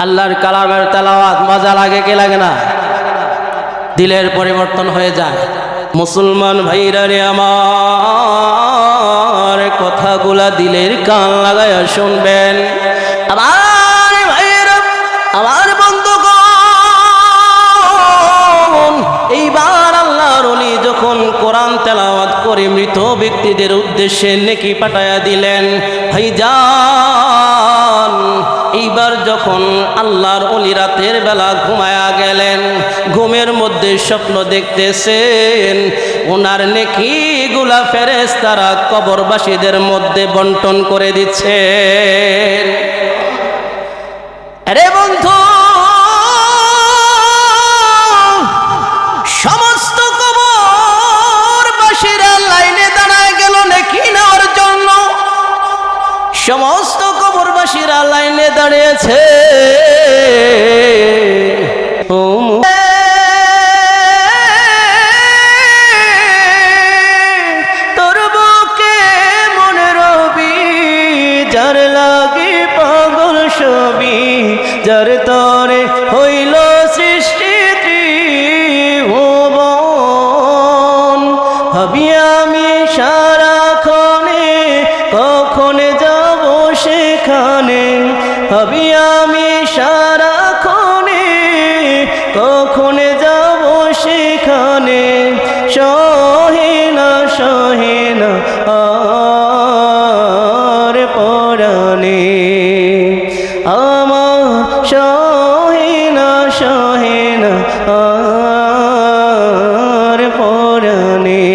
আল্লাহর কালামের তেলাওয়াত মজা লাগে কি লাগে না? দিলের পরিবর্তন হয়ে যায়। মুসলমান ভাইরা রে আমার, কথাগুলা দিলের কান লাগায়া শুনবেন। আমার ভাইরা, আমার বন্ধুগণ, এইবার আল্লাহর ওলি যখন কোরআন তেলাওয়াত করে মৃত ব্যক্তিদের উদ্দেশ্যে নেকি পাঠায়া দিলেন, ভাইজান এইবার যখন আল্লাহর ওলি রাতের বেলা ঘুমায়া গেলেন, ঘুমের মধ্যে স্বপ্ন দেখতেছেন ওনার নেকিগুলা ফেরেশতারা কবরবাসীদের মধ্যে বন্টন করে দিচ্ছেন। আরে বন্ধু, সমস্ত কবরবাসীরা লাইনে দাঁড়ায় গেল নেকি নেওয়ার জন্য। সমস্ত কবরবাসীরা লাইনে দাঁড়িয়েছে। তোর বুকে মনে রবি, যার লাগি পাগল ছবি, যার তরে হইল সৃষ্টি ত্রিভুবন। ভাবি আমি সারাক্ষণে কখন যাব সেখানে, ভাবি আমি সারাক্ষণে কখন যাব সেখানে। সহেনা সহেনা আর পরাণে আমার, সহেনা সহেনা আর পরাণে।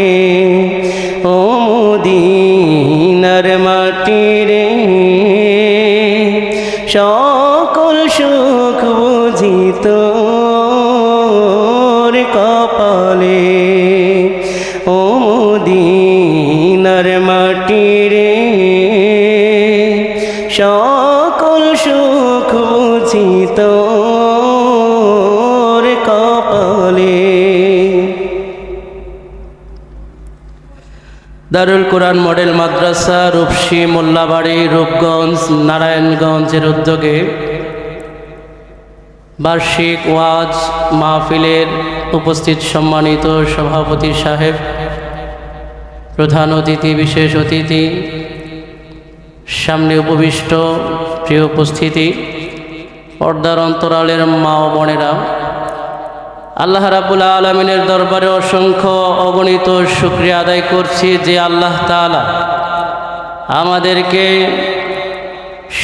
ও মদিনার মাটি রে, সকল সুখ বুঝি তোর কপালে। ও মদিনার মাটি রে, সকল সুখ বুঝি তোর কপালে। দারুল কোরআন মডেল মাদ্রাসা রূপসী মোল্লাবাড়ি রূপগঞ্জ নারায়ণগঞ্জের উদ্যোগে বার্ষিক ওয়াজ মাহফিলের উপস্থিত সম্মানিত সভাপতি সাহেব, প্রধান অতিথি, বিশেষ অতিথি, সামনে উপবিষ্ট প্রিয় উপস্থিতি, পর্দার অন্তরালের মা ও বোনেরা, আল্লাহ রাব্বুল আলামিনের দরবারে অসংখ্য অগণিত শুকরিয়া আদায় করছি যে আল্লাহ তাআলা আমাদেরকে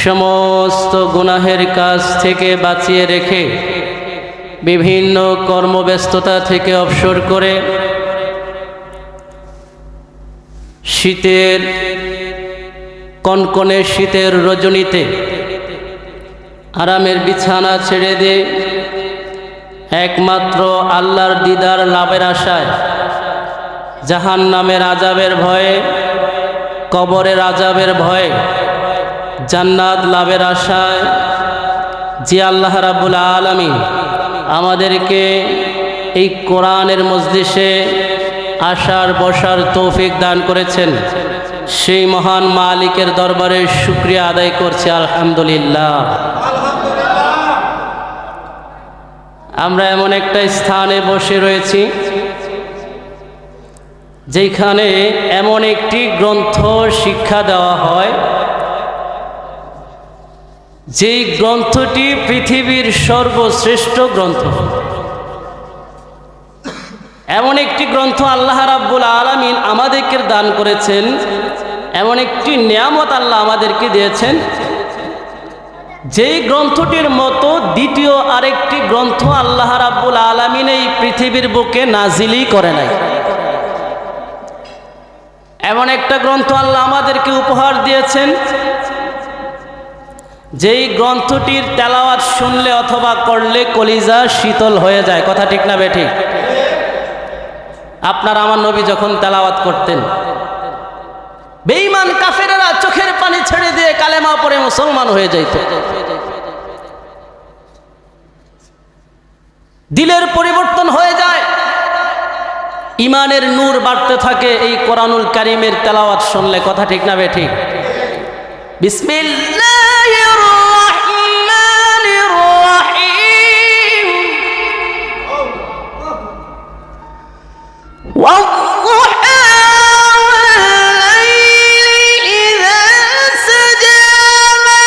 সমস্ত গুনাহের কাজ থেকে বাঁচিয়ে রেখে বিভিন্ন কর্মব্যস্ততা থেকে অবসর করে শীতের কনকনে শীতের রজনীতে আরামের বিছানা ছেড়ে দিয়ে একমাত্র আল্লাহর দিদার লাভের আশায়, জাহান্নামের আযাবের ভয়ে, কবরের আযাবের ভয়ে, জান্নাত লাভের আশায় যে আল্লাহ রাব্বুল আলামিন আমাদেরকে এই কোরআনের মজলিসে আসার বসার তৌফিক দান করেছেন, সেই মহান মালিকের দরবারে শুকরিয়া আদায় করছি আলহামদুলিল্লাহ। আমরা এমন একটা স্থানে বসে রয়েছি যেখানে এমন একটি গ্রন্থ শিক্ষা দেওয়া হয়, যেই গ্রন্থটি পৃথিবীর সর্বশ্রেষ্ঠ গ্রন্থ। এমন একটি গ্রন্থ আল্লাহ রাব্বুল আলামিন আমাদেরকে দান করেছেন, এমন একটি নিয়ামত আল্লাহ আমাদেরকে দিয়েছেন, যেই গ্রন্থটির মতো দ্বিতীয় আরেকটি গ্রন্থ আল্লাহ রাব্বুল আলামিন এই পৃথিবীর বুকে নাজিলই করে নাই। এমন একটা গ্রন্থ আল্লাহ আমাদেরকে উপহার দিয়েছেন, যেই গ্রন্থটির তেলাওয়াত শুনলে অথবা করলে কলিজা শীতল হয়ে যায়। কথা ঠিক না বেঠিক? আপনার আমার নবী যখন তেলাওয়াত করতেন, বেঈমান কাফেরেরা চোখের পানি ছেড়ে দিয়ে কালেমা পড়ে মুসলমান হয়ে যাইত। দিলের পরিবর্তন হয়ে যায়, ইমানের নূর বাড়তে থাকে এই কোরআনুল কারীমের তেলাওয়াত শুনলে। কথা ঠিক না বেঠিক? বিসমিল্লাহির রাহমানির রাহিম। ওয়াদ-দুহা ওয়াল-লাইলি ইযা সাজা মা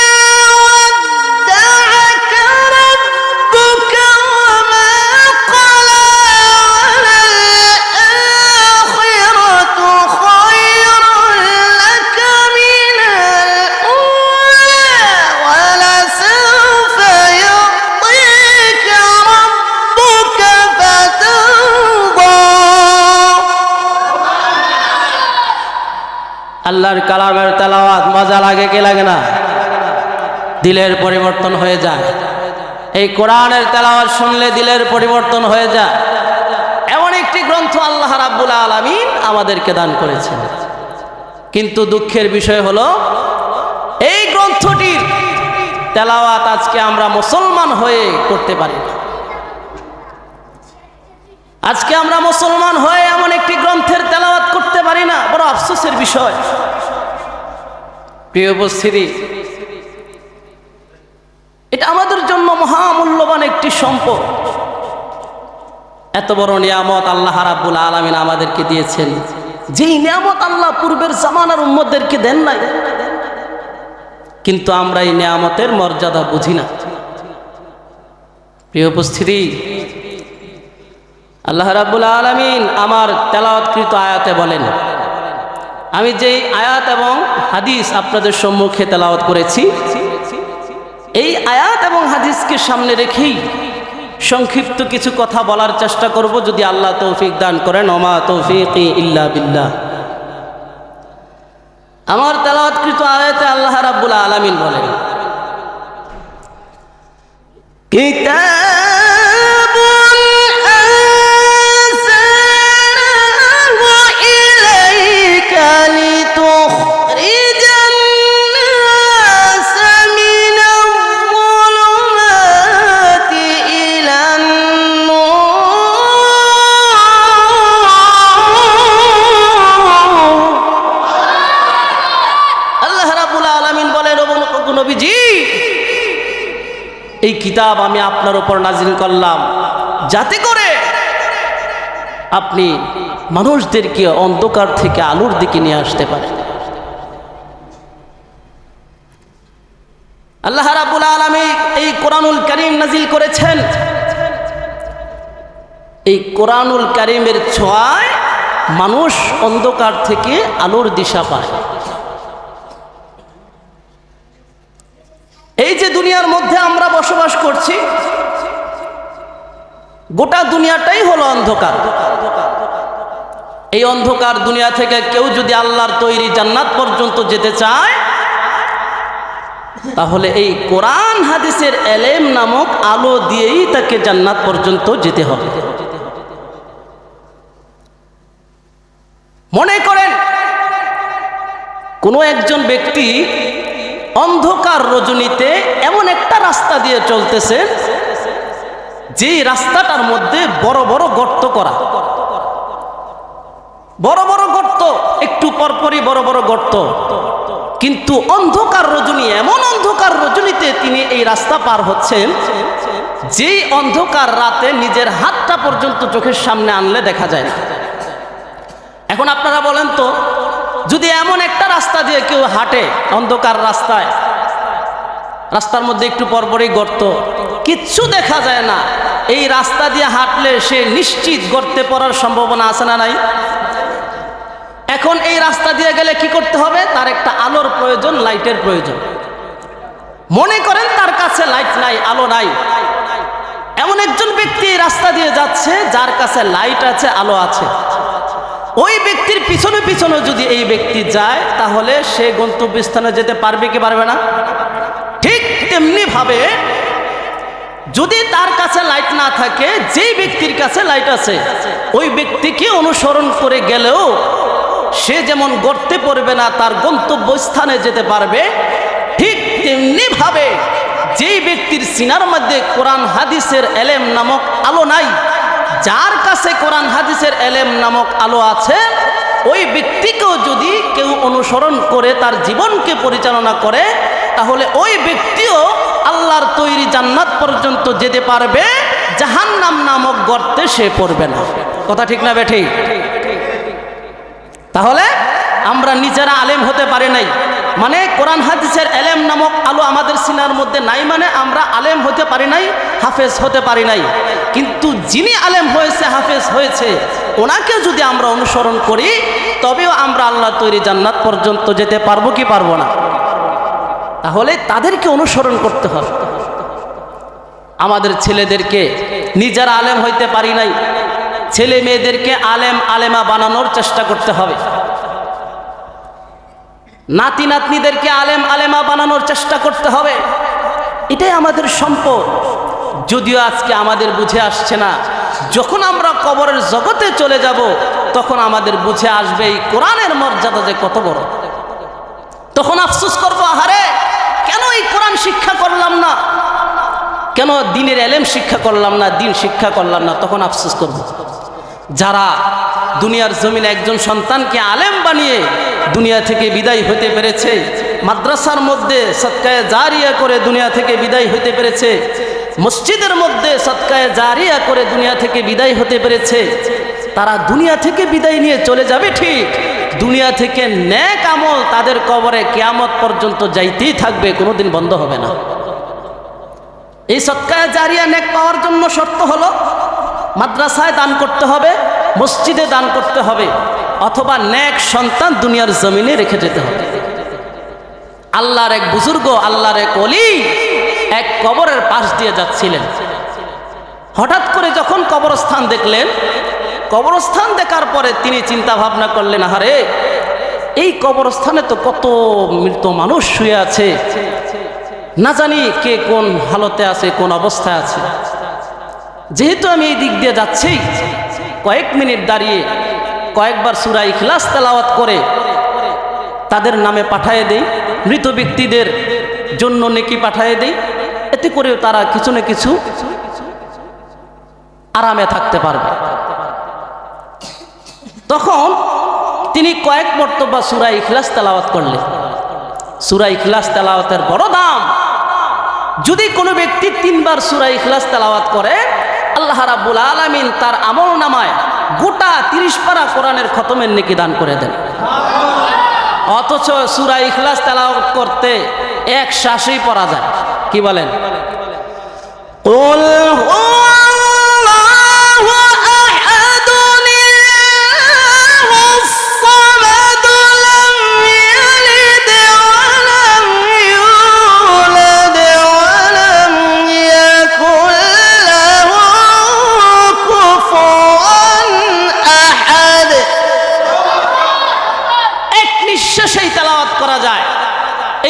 ওয়াদ্দা'আকা রাব্বুকা ওয়া মা ক্বালা ওয়াল-আখিরাতু খায়রুন লাকা মিনাল উলা ওয়ালাসাওফা yu'tika রাব্বুকা ফাতারদা। আল্লাহর কালামের তেলাওয়াত মজা লাগে কি লাগে না? দিলের পরিবর্তন হয়ে যায়। এই কোরআনের তেলাওয়াত শুনলে দিলের পরিবর্তন হয়ে যায়। এমন একটি গ্রন্থ আল্লাহ রাব্বুল আলামিন আমাদেরকে দান করেছেন। কিন্তু দুঃখের বিষয় হলো এই গ্রন্থটির তেলাওয়াত আজকে আমরা মুসলমান হয়ে করতে পারি না। আজকে আমরা মুসলমান হয়ে এমন একটি গ্রন্থের তেলাওয়াত করতে পারি না, বড় আফসোসের বিষয়। প্রিয় উপস্থিতি, এটা আমাদের জন্য মহামূল্যবান একটি সম্পদ। এত বড় নিয়ামত আল্লাহ রাব্বুল আলামিন আমাদেরকে দিয়েছেন, যেই নিয়ামত আল্লাহ পূর্বের জামানার উম্মতদেরকে দেন নাই। কিন্তু আমরা এই নিয়ামতের মর্যাদা বুঝি না। প্রিয় উপস্থিতি, আল্লাহ রাব্বুল আলামিন আমার তেলাওয়াতকৃত আয়াতে বলেন, আমি যেই আয়াত এবং হাদিস আপনাদের সম্মুখে তেলাওয়াত করেছি, এই আয়াত এবং হাদিসকে সামনে রেখেই সংক্ষিপ্ত কিছু কথা বলার চেষ্টা করব, যদি আল্লাহ তৌফিক দান করেন। ওমা তৌফিকি ইল্লা বিল্লাহ। আমার তেলাওয়াতকৃত আয়াতে আল্লাহ রাব্বুল আলামিন বলেন, এই কিতাব আমি আপনার উপর নাজিল করলাম যাতে করে আপনি মানুষদেরকে অন্ধকার থেকে আলোর দিকে নিয়ে আসতে পারেন। আল্লাহ রাব্বুল আলামিন এই কোরআনুল কারীম নাজিল করেছেন। এই কোরআনুল কারীমের ছোঁয়ায় মানুষ অন্ধকার থেকে আলোর দিশা পায়। এই যে দুনিয়ার মধ্যে আমরা বসবাস করছি, গোটা দুনিয়াটাই হলো অন্ধকার। এই অন্ধকার দুনিয়া থেকে কেউ যদি আল্লাহর তৈরি জান্নাত পর্যন্ত যেতে চায়, তাহলে এই কোরআন হাদিসের এলেম নামক আলো দিয়েই তাকে জান্নাত পর্যন্ত যেতে হবে। মনে করেন কোনো একজন ব্যক্তি অন্ধকার রজনীতে এমন একটা রাস্তা দিয়ে চলতেছে, যে রাস্তাটার মধ্যে বড় বড় গর্ত করা, বড় বড় গর্ত, একটু পরপরই বড় বড় গর্ত। কিন্তু অন্ধকার রজনী, এমন অন্ধকার রজনীতে তিনি এই রাস্তা পার হচ্ছেন, যেই অন্ধকার রাতে নিজের হাতটা পর্যন্ত চোখের সামনে আনলে দেখা যায় না। এখন আপনারা বলেন তো, যদি এমন একটা রাস্তা দিয়ে কেউ হাঁটে, অন্ধকার রাস্তায়, রাস্তার মধ্যে একটু পরপরই গর্ত, কিচ্ছু দেখা যায় না, এই রাস্তা দিয়ে হাঁটলে সে নিশ্চিত গর্তে পড়ার সম্ভাবনা আছে না নাই? এখন এই রাস্তা দিয়ে গেলে কি করতে হবে? তার একটা আলোর প্রয়োজন, লাইটের প্রয়োজন। মনে করেন তার কাছে লাইট নাই, আলো নাই। এমন একজন ব্যক্তি এই রাস্তা দিয়ে যাচ্ছে যার কাছে লাইট আছে, আলো আছে। ওই ব্যক্তির পিছনে পিছনে যদি এই ব্যক্তি যায়, তাহলে সে গন্তব্যস্থানে যেতে পারবে কি পারবে না? ঠিক তেমনি ভাবে যদি তার কাছে লাইট না থাকে, যেই ব্যক্তির কাছে লাইট আছে ওই ব্যক্তিকে অনুসরণ করে গেলেও সে যেমন গর্তে পড়বে না, তার গন্তব্যস্থানে যেতে পারবে। ঠিক তেমনি ভাবে যেই ব্যক্তির সিনার মধ্যে কোরআন হাদিসের এলেম নামক আলো নাই, যার কাছে কোরআন হাদিসের এলেম নামক আলো আছে, ওই ব্যক্তিকেও যদি কেউ অনুসরণ করে তার জীবনকে পরিচালনা করে, তাহলে ওই ব্যক্তিও আল্লাহর তৈরি জান্নাত পর্যন্ত যেতে পারবে, জাহান্নাম নামক গর্তে সে পড়বে না। কথা ঠিক না বেঠিক? তাহলে আমরা নিজেরা আলেম হতে পারি নাই, মানে কোরআন হাদিসের এলেম নামক আলো আমাদের সিনার মধ্যে নাই, মানে আমরা আলেম হতে পারি নাই, হাফেজ হতে পারি নাই। কিন্তু যিনি আলেম হয়েছে, হাফেজ হয়েছে, ওনাকে যদি আমরা অনুসরণ করি তবেও আমরা আল্লাহ তৈরি জান্নাত পর্যন্ত যেতে পারবো কি পারবো না? তাহলে তাদেরকে অনুসরণ করতে হবে। আমাদের ছেলেদেরকে, নিজেরা আলেম হইতে পারি নাই, ছেলে মেয়েদেরকে আলেম আলেমা বানানোর চেষ্টা করতে হবে। নাতি নাতনিদেরকে আলেম আলেমা বানানোর চেষ্টা করতে হবে। এটাই আমাদের সম্পদ। যদিও আজকে আমাদের বুঝে আসছে না, যখন আমরা কবরের জগতে চলে যাব তখন আমাদের বুঝে আসবে এই কোরআনের মর্যাদা যে কত বড়। তখন আফসোস করবো, আহারে কেন এই কোরআন শিক্ষা করলাম না, কেন দিনের এলেম শিক্ষা করলাম না, দিন শিক্ষা করলাম না। তখন আফসোস করব। যারা দুনিয়ার জমিনে একজন সন্তানকে আলেম বানিয়ে দুনিয়া থেকে বিদায় হতে পেরেছে, মাদ্রাসার মধ্যে সদকায়ে জারিয়া করে দুনিয়া থেকে বিদায় হতে পেরেছে, মসজিদের মধ্যে সদকায়ে জারিয়া করে দুনিয়া থেকে বিদায় হতে পেরেছে, তারা দুনিয়া থেকে বিদায় নিয়ে চলে যাবে ঠিক, দুনিয়া থেকে নেক আমল তাদের কবরে কিয়ামত পর্যন্ত যাইতেই থাকবে, কোনোদিন বন্ধ হবে না। এই সদকায়ে জারিয়া নেক পাওয়ার জন্য শর্ত হলো মাদ্রাসায় দান করতে হবে, মসজিদে দান করতে হবে, অথবা নেক সন্তান দুনিয়ার জমিনে রেখে যেতে হবে। আল্লাহর এক বুজুর্গ, আল্লাহর এক ওলি এক কবরের পাশ দিয়ে যাচ্ছিলেন। হঠাৎ করে যখন কবরস্থান দেখলেন, কবরস্থান দেখার পরে তিনি চিন্তা ভাবনা করলেন, আহারে এই কবরস্থানে তো কত মৃত মানুষ শুয়ে আছে, না জানি কে কোন হালতে আছে, কোন অবস্থায় আছে। যেহেতু আমি এই দিক দিয়ে যাচ্ছি, কয়েক মিনিট দাঁড়িয়ে কয়েকবার সূরা ইখলাস তেলাওয়াত করে তাদের নামে পাঠিয়ে দেই, মৃত ব্যক্তিদের জন্য নেকি পাঠিয়ে দেই, এতে করে তারা কিছু না কিছু আরামে থাকতে পারবে। তখন তিনি কয়েক মর্তবা সূরা ইখলাস তেলাওয়াত করলেন। সূরা ইখলাস তেলাওয়াতের বড় দাম। যদি কোনো ব্যক্তি 3 বার সূরা ইখলাস তেলাওয়াত করে, আল্লাহ রাব্বুল আলামিন তার আমল নামায় গোটা 30 পারা কোরআনের খতমের নেকি দান করে দেন। অথচ সূরা ইখলাস তেলাওয়াত করতে এক শ্বাসেই পড়া যায়। কি বলেন? কুল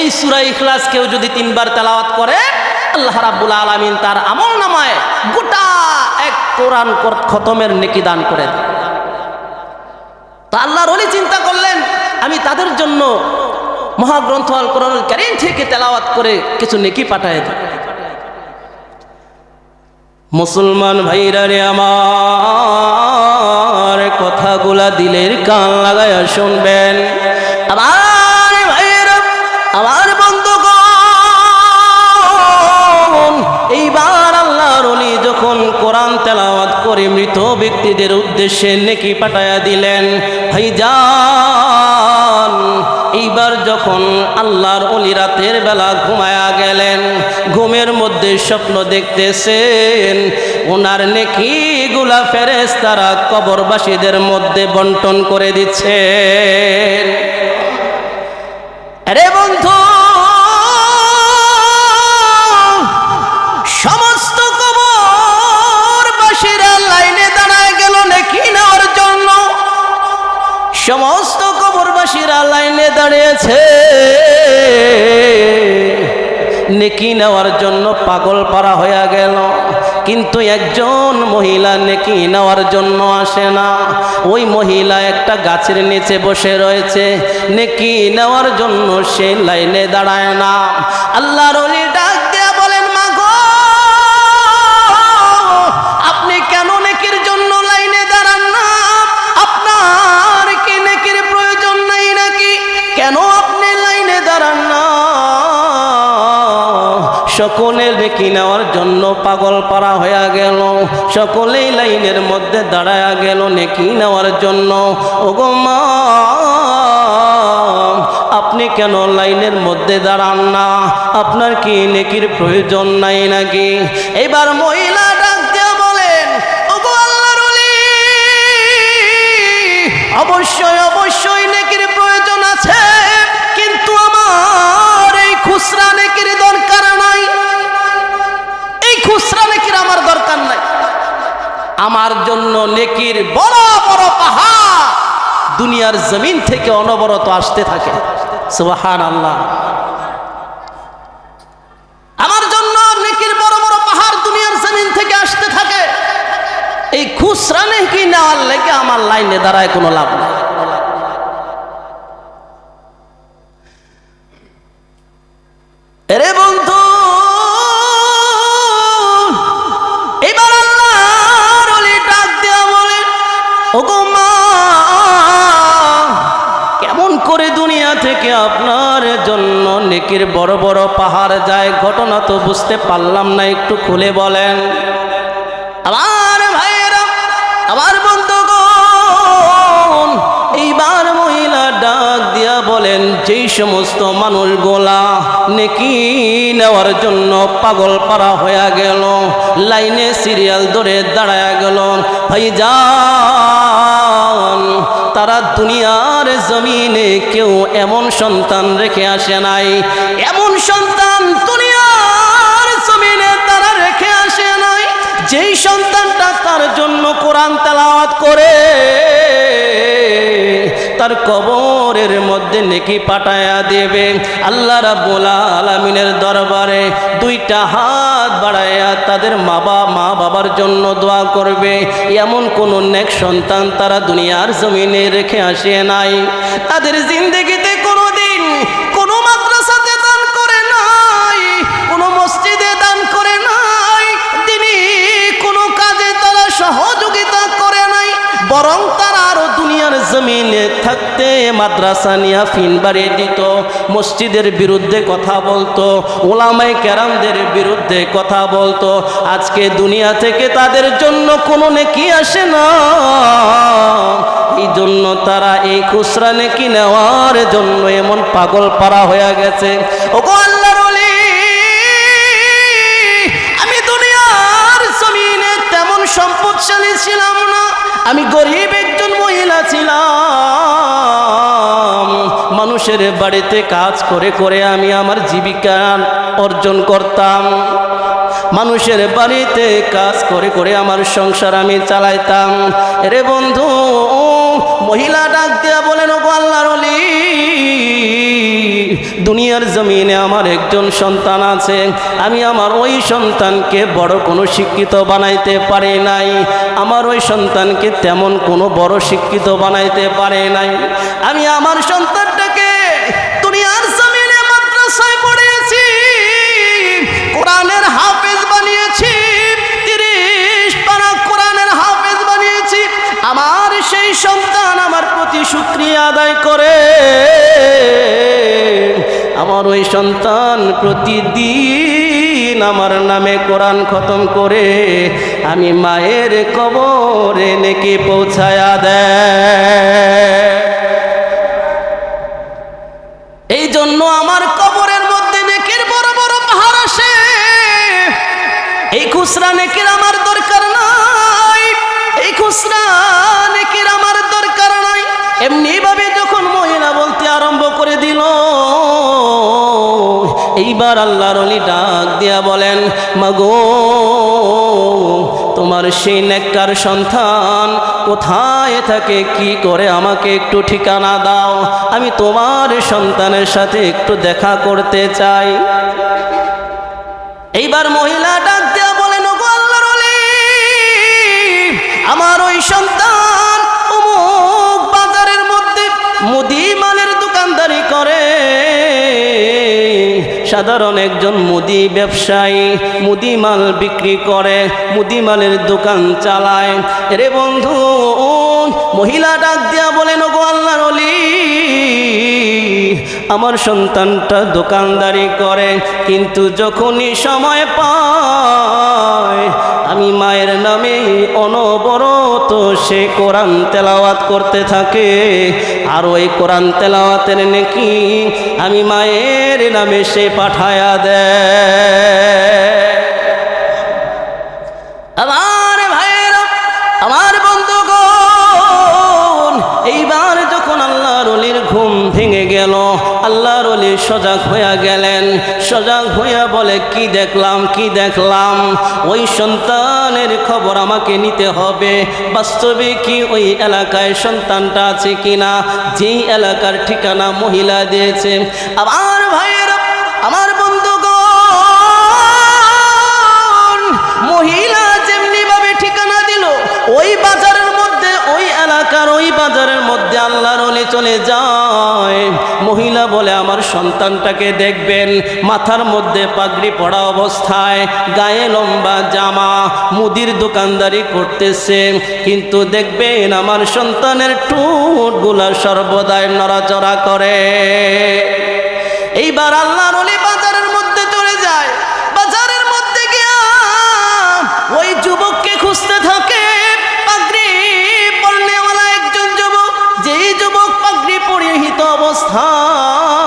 এই সূরা ইখলাস কেউ যদি 3 বার তেলাওয়াত করে, আল্লাহ রাব্বুল আলামিন তার আমল নামায় গোটা এক কোরআন খতমের নেকি দান করে দেন। তো আল্লাহর ওলি চিন্তা করলেন, আমি তাদের জন্য মহাগ্রন্থ আল কোরআনুল কারীম থেকে তেলাওয়াত করে কিছু নেকি পাঠিয়ে দেব। মুসলমান ভাইরা রে আমার, কথাগুলা দিলের কান লাগায়া শুনবেন। আমার বন্ধুগণ, এইবার আল্লাহর ওলি যখন কোরআন তেলাওয়াত করে মৃত ব্যক্তিদের উদ্দেশ্যে নেকি পাঠায়া দিলেন, ভাইজান এইবার যখন আল্লাহর ওলি রাতের বেলা ঘুমায়া গেলেন, ঘুমের মধ্যে স্বপ্ন দেখতেছেন ওনার নেকিগুলা ফেরেশতারা কবরবাসীদের মধ্যে বন্টন করে দিচ্ছেন। আরে বন্ধু, সমস্ত কবরবাসীরা লাইনে দাঁড়ায় গেল নেকি নেওয়ার জন্য। সমস্ত কবরবাসীরা লাইনে দাঁড়িয়েছে, নেকি নেওয়ার জন্য পাগল পারা হয়ে গেল, কিন্তু একজন মহিলা নেকি নেওয়ার জন্য আসে না। ওই মহিলা একটা গাছের নিচে বসে রয়েছে, নেকি নেওয়ার জন্য সে লাইনে দাঁড়ায় না। আল্লাহর ওলি ডাক দিয়ে বলেন, মা গো, আপনি কেন নেকির জন্য লাইনে দাঁড়ান না? আপনার কি নেকির প্রয়োজন নাই নাকি? কেন আপনি লাইনে দাঁড়ান না? সকলে নেকি নেওয়ার জন্য পাগল পারা হয়ে গেল, সকলেই লাইনের মধ্যে দাঁড়ায়া গেল নেকি নেওয়ার জন্য। ওগো মা, আপনি কেন লাইনের মধ্যে দাঁড়ান না? আপনার কি নেকির প্রয়োজন নাই নাকি? এবার মহিলা ডাক দিয়ে বলেন, ওগো আল্লাহর ওলি, অবশ্যই অবশ্যই নেকির প্রয়োজন আছে, কিন্তু আমার এই খুচরা নেকির দরকার নাই। এই খুচরা নেকির আমার দরকার নাই। আমার জন্য নেকির বড় বড় পাহাড় দুনিয়ার জমিন থেকে অনবরত আসতে থাকে। সুবহানাল্লাহ। আমার জন্য নেকির বড় বড় পাহাড় দুনিয়ার জমিন থেকে আসতে থাকে। এই খুচরা নেকি নেওয়ার লেগে আমার লাইনে দাঁড়ায় কোনো লাভ নেই। এরে বন্ধু, এবার আল্লাহর ওলি ডাক দেয়া বলেন, ওগো মা, কেমন করে দুনিয়া থেকে আপনার জন্য নেকির বড় বড় পাহাড় যায়? ঘটনা তো বুঝতে পারলাম না, একটু খুলে বলেন। আমার ভাইয়েরা, আমার বন্ধুগণ, এইবার মহিলা ডাক দিয়া বলেন, যেই সমস্ত মানুষগুলা নেকি নেওয়ার জন্য পাগল পারা হয়ে গেল, লাইনে সিরিয়াল ধরে দাঁড়ায় গেল, ভাইজান, তারা দুনিয়ার জমিনে কেউ এমন সন্তান রেখে আসে নাই, এমন সন্তান দুনিয়ার জমিনে তারা রেখে আসে নাই যেই সন্তানটা তার জন্য কোরআন তেলাওয়াত করে তার কবরের মধ্যে নেকি পাঠায়া দেবে। আল্লাহ রাব্বুল আলামিনের দরবারে দুইটা হাত বাড়ায়া তাদের মা বাবার জন্য দোয়া করবে। এমন কোন নেক সন্তান তারা দুনিয়ার জমিনে রেখে আসে নাই। তাদের জিন্দেগিতে কোনোদিন কোনো মাদ্রাসাতে দান করে নাই, কোনো মসজিদে দান করে নাই, তিনি কোনো কাজে তারা সহযোগিতা করে নাই, বরং তারা আরো দুনিয়ার জমিনে থাকতে মাদ্রাসা নিয়ে ফিন বাড়িয়ে দিত, মসজিদের বিরুদ্ধে কথা বলতো, ওলামায়ে কেরামদের বিরুদ্ধে কথা বলতো। আজকে দুনিয়া থেকে তাদের জন্য কোনো নেকি আসে না, এই জন্য তারা এই খুচরা নেকি নেওয়ার জন্য এমন পাগল পারা হয়ে গেছে। ওগো আল্লাহর ওলি, আমি দুনিয়ার জমিনে তেমন সম্পদশালী ছিলাম না, আমি গরিব একজন মহিলা ছিলাম। মানুষের বাড়িতে কাজ করে করে আমি আমার জীবিকা অর্জন করতাম, মানুষের বাড়িতে কাজ করে করে আমার সংসার আমি চালাইতাম। রে বন্ধু, মহিলা ডাক দিয়া বলেন, ওগো আল্লাহর ওলি, দুনিয়ার জমিনে আমার একজন সন্তান আছে, আমি আমার ওই সন্তানকে বড় কোনো শিক্ষিত বানাইতে পারি নাই, আমার ওই সন্তানকে তেমন কোনো বড় শিক্ষিত বানাইতে পারে নাই। আমি আমার সন্তানটাকে দুনিয়ার জমিনে মাদ্রাসায় পড়িয়েছি, কোরআনের হাফেজ বানিয়েছি, 30 পারা কোরআনের হাফেজ বানিয়েছি। আমার সেই সন্তান আমার প্রতি শুকরিয়া আদায় করে, আমার ওই সন্তান প্রতিদিন আমার নামে কোরআন খতম করে আমি মায়ের কবরে নেকি পৌঁছায়া দেয়। এই জন্য আমার কবরের মধ্যে নেকির বড় বড় পাহাড় আসে। এই খুচরা নেকির আমার দরকার নাই, এই খুচরা নেকির আমার দরকার নাই। এমনি ভাবে যখন মহিলা বলতে আরম্ভ করে দিল, এইবার আল্লাহর ওলি ডাক দিয়া বলেন, মাগো, তোমার সেই নেককার সন্তান কোথায় থাকে, কি করে, আমাকে একটু ঠিকানা দাও, আমি তোমার সন্তানের সাথে একটু দেখা করতে চাই। এইবার মহিলা ডাক দেয়া বলেন, ওগো আল্লাহর ওলি, আমার ওই সন্তান অমুক বাজারের মধ্যে মুদি মালের দোকানদারি করে, সাধারণ একজন মুদি ব্যবসায়ী, মুদি মাল বিক্রি করে, মুদি মালের দোকান চালায়। রে বন্ধু, মহিলা ডাক দেয়া বলেন, ওগো আল্লাহর ওলি, আমার সন্তানটা দোকানদারি করে, কিন্তু যখনই সময় পায় আমি মায়ের নামে অনবরত সে কোরআন তেলাওয়াত করতে থাকে, আর ওই কোরআন তেলাওয়াতের নেকি আমি মায়ের নামে সে পাঠায়া দেয়। আমার ভাইয়েরা, আমার বন্ধুগণ, এইবার যখন আল্লাহর ওলির ঘুম ভেঙে গেল, আল্লাহর ওলি সজাগ হইয়া গেলেন। সজাগ হইয়া বলে, কি দেখলাম, কি দেখলাম? ওই সন্তানের খবর আমাকে নিতে হবে। বাস্তবে কি ওই এলাকায় সন্তানটা আছে কিনা, যেই এলাকার ঠিকানা মহিলা দিয়েছে। আমার ভাইয়েরা, আমার বন্ধুগণ, মহিলা যেমনি ভাবে ঠিকানা দিল, ওই বাজারের মধ্যে, ওই এলাকার ওই বাজারের মধ্যে আল্লাহর ওলি চলে যায়। মহিলা বলে, আমার সন্তানটাকে দেখবেন, মাথার মধ্যে পাগড়ি পড়া অবস্থায়, গায়ে লম্বা জামা, মুদির দোকানদারি করতেছে, কিন্তু দেখবেন আমার সন্তানের ঠোঁটগুলা সর্বদাই নড়াচড়া করে। এইবার আল্লাহর ওলি বাজারের মধ্যে চলে যায়। বাজারের মধ্যে গিয়া ওই যুবককে খুঁজতে থাকে। পাগড়ি পরনেওয়ালা একজন যুবক, যেই যুবক পাগড়ি পরিহিত অবস্থায়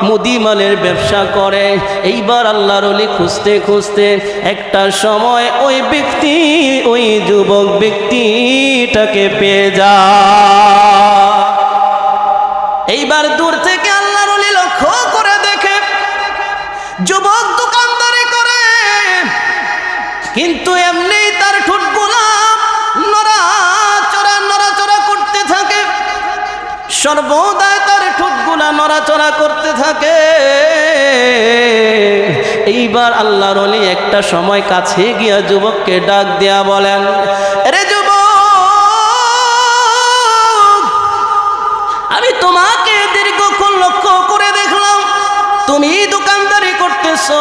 মুদি মালের ব্যবসা করে। এইবার আল্লাহর ওলি খুঁজতে খুঁজতে একটা সময় ওই ব্যক্তি, ওই যুবক ব্যক্তিটাকে পেয়ে যায়। এইবার দূর থেকে আল্লাহর ওলি লক্ষ্য করে দেখে যুবক দোকানদারি করে, কিন্তু এমনি তার ঠোঁটগুলা নড়াচড়া করতে থাকে, সর্বদাই তার ঠোঁটগুলা নড়াচড়া করতে থাকে। এইবার আল্লাহর ওলি একটা সময় কাছে গিয়া যুবককে ডাক দেয়া বলেন, রে যুবক, আমি তোমাকে দীর্ঘক্ষণ লক্ষ্য করে দেখলাম, তুমি দোকানদারি করতেছো,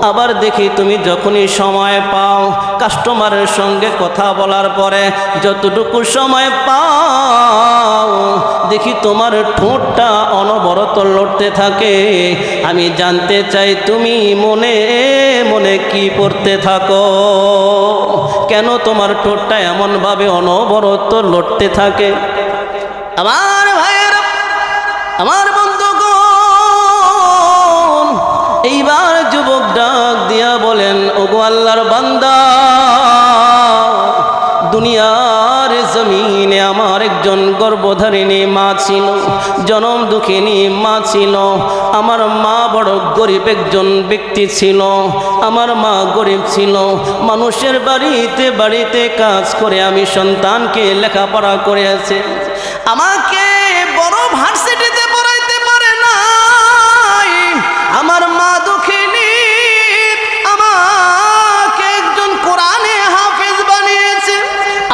আবার দেখি তুমি যখনই সময় পাও কাস্টমারের সঙ্গে কথা বলার পরে যতটুকু সময় পাও দেখি তোমার ঠোঁটটা অনবরত লড়তে থাকে। আমি জানতে চাই তুমি মনে মনে কি পড়তে থাকো, কেন তোমার ঠোঁটটা এমনভাবে অনবরত লড়তে থাকে? আমার ভাইয়েরা, আমার বন্ধুগণ, এইবার যুবক ডাক দিয়া বলেন, ওগো আল্লাহর বান্দা, দুনিয়ার জমিনে আমার একজন গর্ভধারিণী মা ছিল, জনম দুঃখিনী মা ছিল। আমার মা বড় গরিব একজন ব্যক্তি ছিল। আমার মা গরিব ছিল, মানুষের বাড়িতে বাড়িতে কাজ করে আমি সন্তানকে লেখাপড়া করেছে। আমাকে বড় ভার্সিটিতে পড়াইতে পারে নাই। আমার মা দুঃখিনী, আমাকে একজন কোরআনে হাফেজ বানিয়েছে।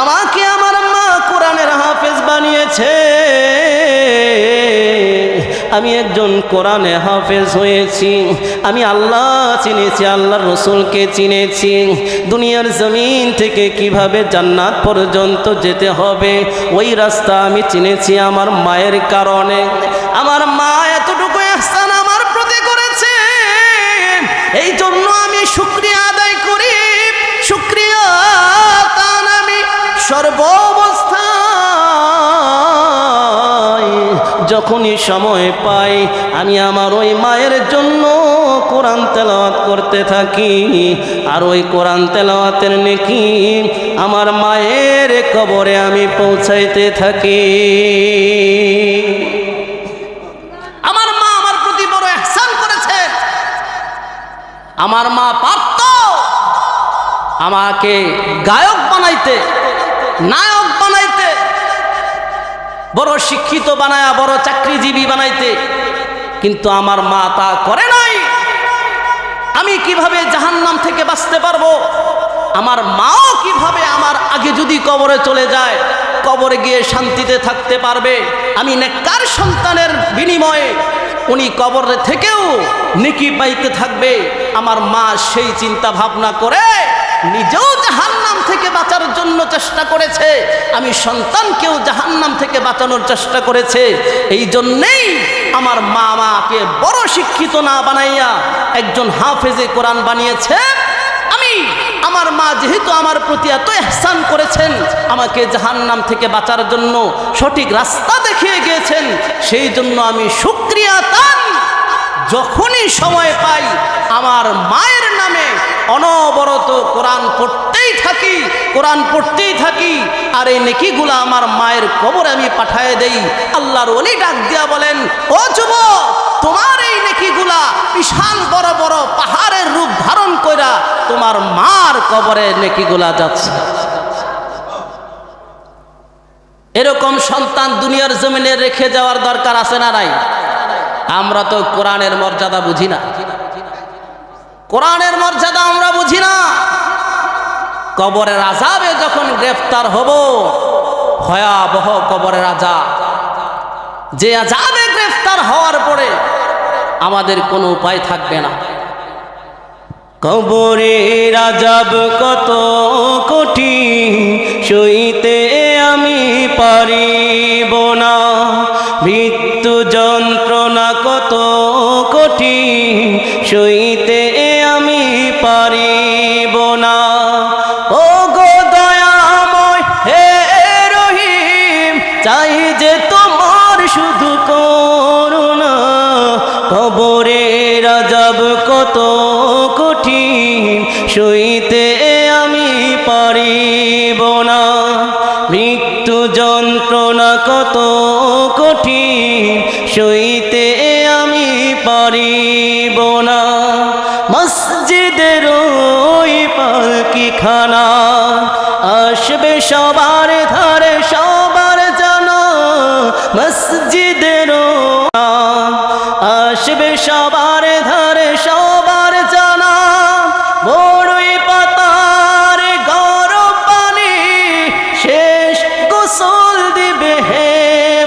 আমাকে আমার মা কোরআনের হাফেজ বানিয়েছে। আমি একজন কোরআনে হাফেজ হয়েছি। আমি আল্লাহ চিনেছি, আল্লাহর রসুলকে চিনেছি। দুনিয়ার জমিন থেকে কিভাবে জান্নাত পর্যন্ত যেতে হবে ওই রাস্তা আমি চিনেছি আমার মায়ের কারণে। আমার মা এতটুকু ইহসান আমার প্রতি করেছে, এই জন্য আমি শুকরিয়া আদায় করি। শুকরিয়া তান আমি সর্বাবস্থায় যখনই সময় পাই আমি আমার ওই মায়ের জন্য কোরআন তেলাওয়াত করতে থাকি। আর ওই কোরআন তেলাওয়াতের নেকি আমার মায়ের কবরে আমি পৌঁছাইতে থাকি। আমার মা আমার প্রতি বড় ইহসান করেছে। আমার মা পারত আমাকে গায়ক বানাইতে, নায়ক বানাইতে, বড় শিক্ষিত বানায়া বড় চাকরিজীবী বানাইতে, কিন্তু আমার মা তা করে নাই। আমি কিভাবে জাহান্নাম থেকে বাঁচতে পারবো? আমার মাও কিভাবে আমার আগে যদি কবরে চলে যায়, কবরে গিয়ে শান্তিতে থাকতে পারবে? আমি নেককার সন্তানের বিনিময়ে উনি কবরে থেকেও নেকি পাইতে থাকবে। আমার মা সেই চিন্তা ভাবনা করে নিজেও জাহান্নাম থেকে বাঁচার জন্য চেষ্টা করেছে, আমি সন্তানকেও জাহান্নাম থেকে বাঁচানোর চেষ্টা করেছে। এই জন্যেই আমার মা আমাকে বড় শিক্ষিত না বানাইয়া একজন হাফেজে কোরআন বানিয়েছে। আমার মা যেহেতু আমার প্রতি এত ইহসান করেছেন, আমাকে জাহান্নাম থেকে বাঁচার জন্য সঠিক রাস্তা দেখিয়ে গিয়েছেন, সেই জন্য আমি শুকরিয়া তান যখনই সময় পাই আমার মায়ের নামে অনবরত কোরআন পড়তেই থাকি, কোরআন পড়তেই থাকি। আর এই নেকিগুলা আমার মায়ের কবরে আমি পাঠায় দেই। আল্লাহর ওলি ডাক দিয়া বলেন, ও যুবক, তোমার এই নেকিগুলা বিশাল বড় বড় পাহাড়ের রূপ ধারণ কইরা তোমার মার কবরে নেকিগুলা যাচ্ছে। এরকম সন্তান দুনিয়ার জমিনে রেখে যাওয়ার দরকার আছে না নাই? আমরা তো কোরআনের মর্যাদা বুঝি না, কোরআনের মর্যাদা আমরা বুঝি না। কবরের আযাবে যখন গ্রেফতার হব, ভয়াবহ কবরের আযাব, যে আযাবে গ্রেফতার হওয়ার পরে আমাদের কোনো উপায় থাকবে না। কবরের আযাব কত কঠিন, সইতে আমি পারিব না। মৃত্যু যন্ত্রণা কত কঠিন, সইতে আমি পারিব না। ও গো দয়াময় হে রহিম, চাই যে তোমার শুধু করুণা। কবরের আযাব কত কঠিন, সইতে আমি পারিব না। মৃত্যু যন্ত্রণা কত কঠিন, সইতে আমি পারিব না। মসজিদের ওই পালকিখানা আসবে সবার ধারে, সবার জানা। মসজিদের আসবে সবার ধারে, সবার জানা। বড়ই পাতার গরম পানি শেষ গোসল দিবে হে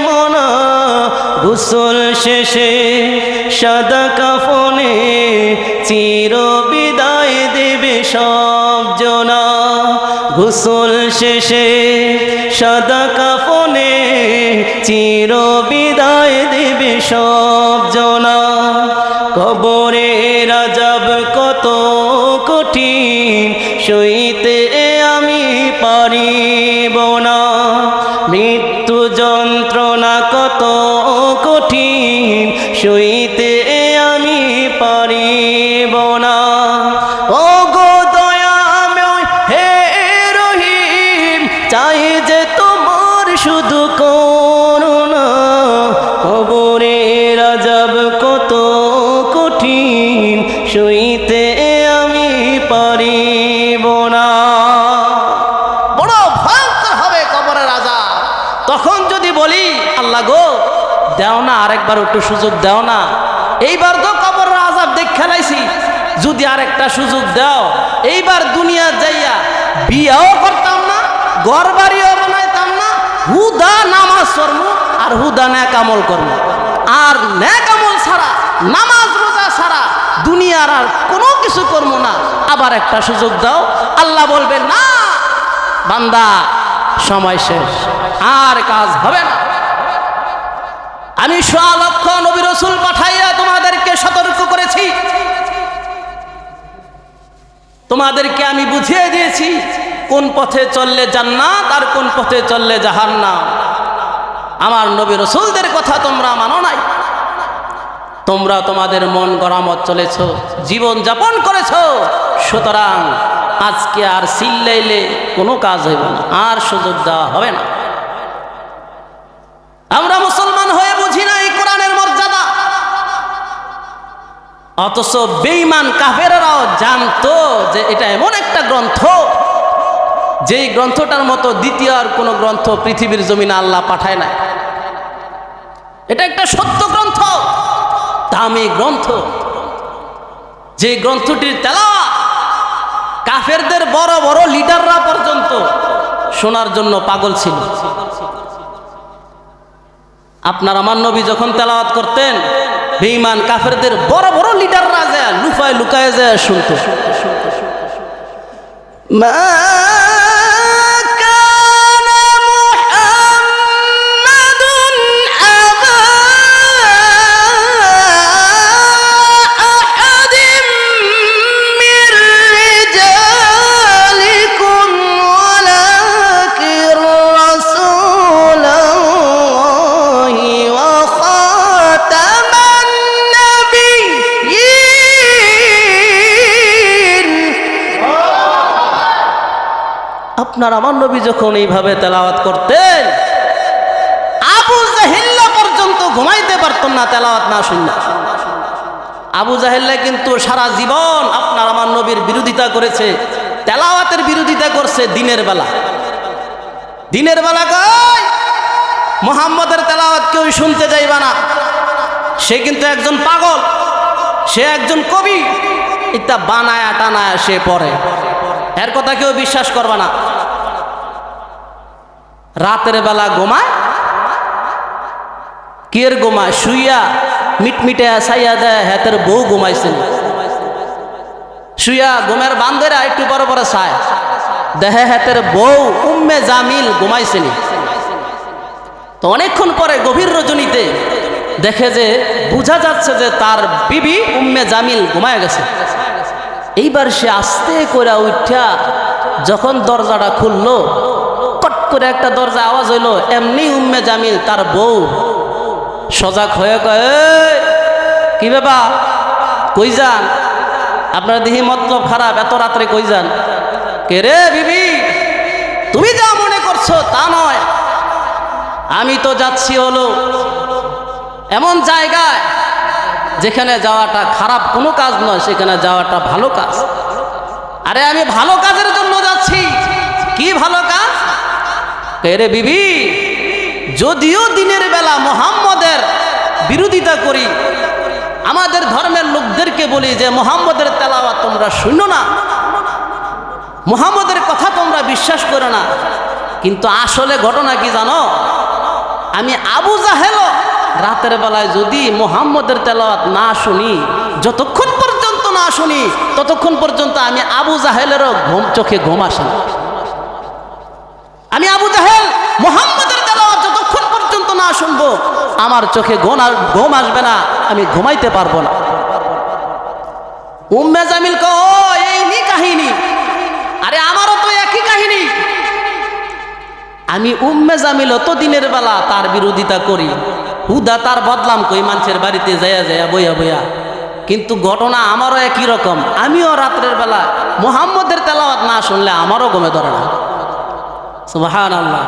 মনা। গোসল শেষে সাদা কাফনে চির বিদায় দেবে সব জনা। গোসল শেষে সাদা কাফনে চির বিদায় দেবে সব জনা। কবরের আযাব কত কঠিন, সইতে আমি পারিব না। মৃত্যু যন্ত্রণা কত কঠিন, সইতে আমি পারিব না। ও গো দয়াময় হে রহিম, চাই যে তোমার শুধু করুণা। কবরের আযাব কত কঠিন, সইতে আমি পারিব না। বড় ভয়ঙ্কর হবে কবরের আযাব। তখন যদি বলি, আল্লাহ গো দাও না, আরেকবার একটু সুযোগ দাও না, এইবার তো কবরের আযাব দেখে লাইছি, যদি আরেকটা সুযোগ দাও, এইবার দুনিয়া যাইয়া বিয়াও করতাম না, ঘর বাড়িও বানাইতাম না, হুদা নামাজ পড়বো আর হুদা নেক আমল করবো। আর নেক আমল ছাড়া, নামাজ রোজা ছাড়া দুনিয়ার আর কোনো কিছু করবো না, আবার একটা সুযোগ দাও। আল্লাহ বলবে, না বান্দা, সময় শেষ, আর কাজ হবে না। আমি সোয়া লক্ষ নবী রাসূল পাঠাইয়া তোমাদেরকে সতর্ক করেছি, তোমাদেরকে আমি বুঝিয়ে দিয়েছি কোন পথে চললে জান্নাত আর কোন পথে চললে জাহান্নাম। আমার নবী রাসূলদের কথা তোমরা মানো নাই, তোমরা তোমাদের মন গড়ামত চলেছ, জীবন যাপন করেছ। সুতরাং আজকে আর চিল্লাইলে কোনো কাজ হইব না, আর সুযোগ দেওয়া হবে না। আমরা মুসলমান হয়ে বুঝি না এই কোরআনের মর্যাদা, অথচ বেঈমান কাফেররাও জানতো যে এটা এমন একটা গ্রন্থ, যেই গ্রন্থটার মতো দ্বিতীয় আর কোনো গ্রন্থ পৃথিবীর জমিনে আল্লাহ পাঠায় না। এটা একটা সত্য গ্রন্থ, দামি গ্রন্থ, যে গ্রন্থটির তেলাওয়াত কাফেরদের বড় বড় লিডাররা পর্যন্ত শোনার জন্য পাগল ছিল। আপনার আমার নবী যখন তেলাওয়াত করতেন, বেঈমান কাফেরদের বড় বড় লিডাররা যায় লুকায় লুকায় যায় শুনতো। আপনার আমার নবী যখন এইভাবে তেলাওয়াত করতেন, আবু জাহেল্লা পর্যন্ত ঘুমাইতে পারত না তেলাওয়াত না শুনলে। আবু জাহেল্লা কিন্তু সারা জীবন আপনার আমার নবীর বিরোধিতা করেছে, তেলাওয়াতের বিরোধিতা করছে দিনের বেলা। দিনের বেলা কয় মুহাম্মদের তেলাওয়াত কেউ শুনতে যাইবা না, সে কিন্তু একজন পাগল, সে একজন কবি, এটা বানায়া টানায়া সে পড়ে, এর কথা কেউ বিশ্বাস করবা না। রাতের বেলা ঘুমায়, কের ঘুমায় শুইয়া মিটমিটে সাইয়া দেয় হাতের বউ ঘুমাইছেন, শুইয়া ঘুমের বান্ধেরা একটু পরে পরে চায় দেহে হাতের বউ উম্মে জামিল ঘুমাইছেন। তো অনেকক্ষণ পরে গভীর রজনীতে দেখে যে বোঝা যাচ্ছে যে তার বিবি উম্মে জামিল ঘুমায় গেছে। এইবার সে আস্তে করে উঠা যখন দরজাটা খুললো, কট করে একটা দরজা আওয়াজ হইলো, এমনি উম্মে জামিল তার বউ সজাগ হয়ে কয়, কি ব্যাপার, কই যান? আপনার দেখি মতলব খারাপ, এত রাত্রে কই যান? কে রে বিবি, তুমি যা মনে করছো তা নয়, আমি তো যাচ্ছি হলো এমন জায়গায় যেখানে যাওয়াটা খারাপ কোনো কাজ নয়, সেখানে যাওয়াটা ভালো কাজ। আরে আমি ভালো কাজের জন্য যাচ্ছি। কি ভালো কাজ? রে বিবি, যদিও দিনের বেলা মুহাম্মদের বিরোধিতা করি, আমাদের ধর্মের লোকদেরকে বলি যে মুহাম্মদের তেলাওয়াত তোমরা শুনো না, মুহাম্মদের কথা তোমরা বিশ্বাস করো না, কিন্তু আসলে ঘটনা কি জানো? আমি আবু জাহেল রাতের বেলায় যদি মুহাম্মদের তেলাওয়াত না শুনি, যতক্ষণ পর্যন্ত না শুনি ততক্ষণ পর্যন্ত আমি আবু জাহেলেরও চোখে ঘুম আসে না। আমি আবু জাহেল মুহাম্মদের তেলাওয়াত যতক্ষণ পর্যন্ত না শুনবো আমার চোখে ঘুম আসবে না, আমি ঘুমাইতে পারবো না। উম্মে জামিল কয়, এই নি কাহিনী? আরে আমারও তো একই কাহিনী। আমি উম্মে জামিল তো দিনের বেলা তার বিরোধিতা করি, হুদা তার বদলাম কই মানুষের বাড়িতে যাইয়া যাইয়া বইয়া বইয়া, কিন্তু ঘটনা আমারও একই রকম। আমিও রাত্রের বেলা মুহাম্মদের তেলাওয়াত না শুনলে আমারও ঘুমে ধরে না। সুবহানাল্লাহ,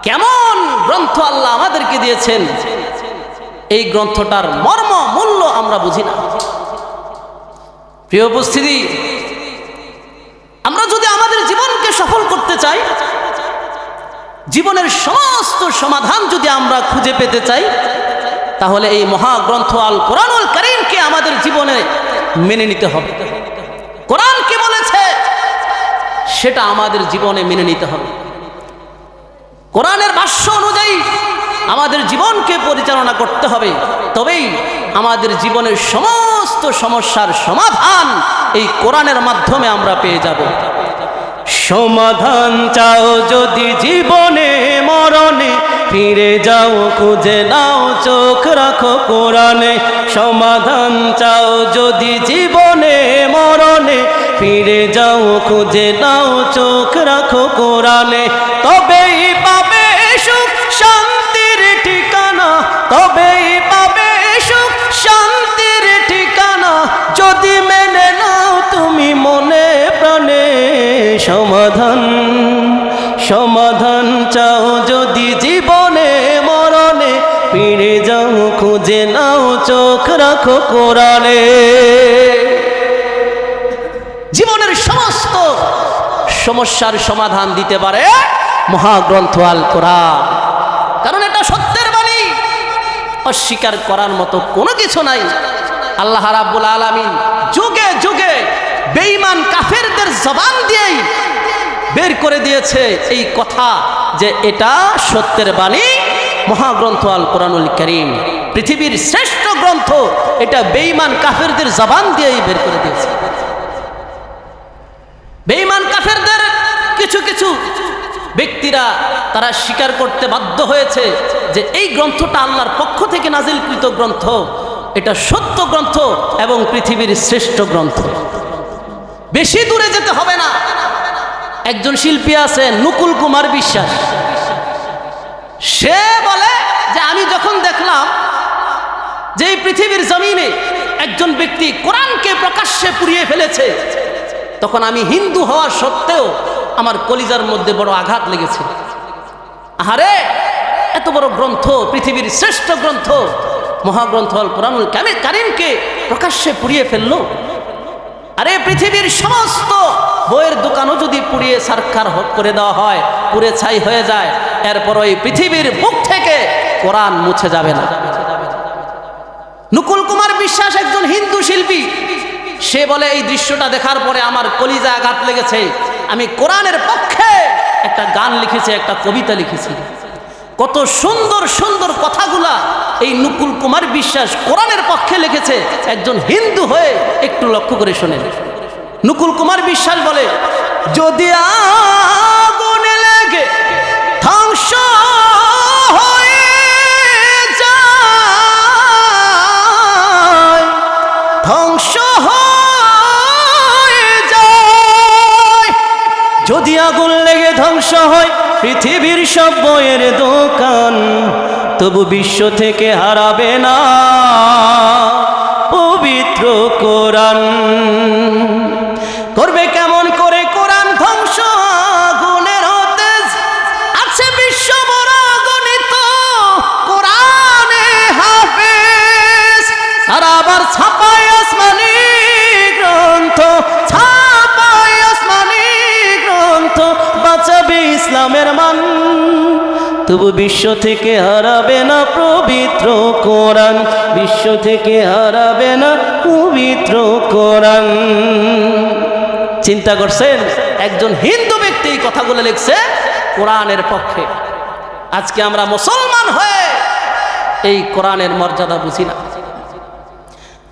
কেমন গ্রন্থ আল্লাহ আমাদেরকে দিয়েছেন, এই গ্রন্থটার মর্ম মূল্য আমরা বুঝি না। প্রিয় উপস্থিতি, আমরা যদি আমাদের জীবনকে সফল করতে চাই, জীবনের সমস্ত সমাধান যদি আমরা খুঁজে পেতে চাই, তাহলে এই মহাগ্রন্থ আল কোরআনুল কারীমকে আমাদের জীবনে মেনে নিতে হবে। কোরআন কি বলেছে সেটা আমাদের জীবনে মেনে নিতে হবে। কোরআনের ভাষ্য অনুযায়ী আমাদের জীবনকে পরিচালনা করতে হবে, তবেই আমাদের জীবনের সমস্ত সমস্যার সমাধান এই কোরআনের মাধ্যমে আমরা পেয়ে যাব। সমাধান চাও যদি জীবনে মরণে, ফিরে যাও খুঁজে নাও চোখ রাখো কোরআনে। সমাধান চাও যদি জীবনে মরণে, ফিরে যাও খুঁজে নাও চোখ রাখো কোরআনে। তবেই পাবে সুখ শান্তির ঠিকানা, তবেই পাবে সুখ শান্তির ঠিকানা, যদি মেনে নাও তুমি মনে প্রাণে। সমাধান চাও যদি জীবনে মরণে, ফিরে যাও খুঁজে নাও চোখ রাখো কোরআনে। জীবনের সমস্ত সমস্যার সমাধান দিতে পারে মহাগ্রন্থ আল কোরআন, কারণ এটা সত্যের বাণী। অস্বীকার করার মতো কোনো কিছু নাই। আল্লাহ রাব্বুল আলামিন যুগে যুগে বেঈমান কাফেরদের জবান দিয়েই বের করে দিয়েছে এই কথা যে এটা সত্যের বাণী, মহাগ্রন্থ আল কোরআনুল কারীম, পৃথিবীর শ্রেষ্ঠ গ্রন্থ। এটা বেঈমান কাফেরদের জবান দিয়েই বের করে দিয়েছে। বেঈমান কাফেরদের কিছু কিছু ব্যক্তিরা তারা স্বীকার করতে বাধ্য হয়েছে যে এই গ্রন্থটা আল্লাহর পক্ষ থেকে নাজিলকৃত গ্রন্থ, এটা সত্য গ্রন্থ এবং পৃথিবীর শ্রেষ্ঠ গ্রন্থ। বেশি দূরে যেতে হবে না, একজন শিল্পী আছে নুকুল কুমার বিশ্বাস, সে বলে যে আমি যখন দেখলাম যে এই পৃথিবীর জমিনে একজন ব্যক্তি কোরআনকে প্রকাশ্যে পুড়িয়ে ফেলেছে, তখন আমি হিন্দু হওয়া সত্ত্বেও আমার কলিজার মধ্যে বড় আঘাত লেগেছে। আহারে, এত বড় গ্রন্থ, পৃথিবীর শ্রেষ্ঠ গ্রন্থ, মহাগ্রন্থ আল কোরআনুল কারীমকে প্রকাশ্যে পুড়িয়ে ফেললো। আরে পৃথিবীর সমস্ত বইয়ের দোকানও যদি পুড়িয়ে সারখার করে দেওয়া হয়, পুড়ে ছাই হয়ে যায়, এরপর ওই পৃথিবীর বুক থেকে কোরআন মুছে যাবে না। নুকুল কুমার বিশ্বাস একজন হিন্দু শিল্পী, সে বলে এই দৃশ্যটা দেখার পরে আমার কলিজা আঘাত লেগেছে, আমি কোরআনের পক্ষে একটা গান লিখেছি, একটা কবিতা লিখেছি। কত সুন্দর সুন্দর কথাগুলা এই নুকুল কুমার বিশ্বাস কোরআনের পক্ষে লিখেছে একজন হিন্দু হয়ে। একটু লক্ষ্য করে শোনেন। নুকুল কুমার বিশ্বাস বলে, যদি আগুনে লেগে ধ্বংস হয়ে যায়, ধ্বংস হয়ে যায়, যদি আগুন লেগে ধ্বংস হয় পৃথিবীর সব বইয়ের দোকান, তবু বিশ্ব থেকে হারাবে না পবিত্র কোরআন। করবে কেমন করে কোরআন ধ্বংস? আগুনের হতে আছে বিশ্ব বড় গণিত কোরআনে হাফেজ। তারা আবার ছাপায় আসমানি গ্রন্থ, ছাপায় আসমানি গ্রন্থ, বাঁচাবে ইসলামের মান, তবু বিশ্ব থেকে হারাবে না পবিত্র কোরআন, বিশ্ব থেকে হারাবে না পবিত্র কোরআন। চিন্তা করছেন, একজন হিন্দু ব্যক্তি এই কথাগুলো লিখছে কোরআনের পক্ষে। আজকে আমরা মুসলমান হয়ে এই কোরআনের মর্যাদা বুঝি না।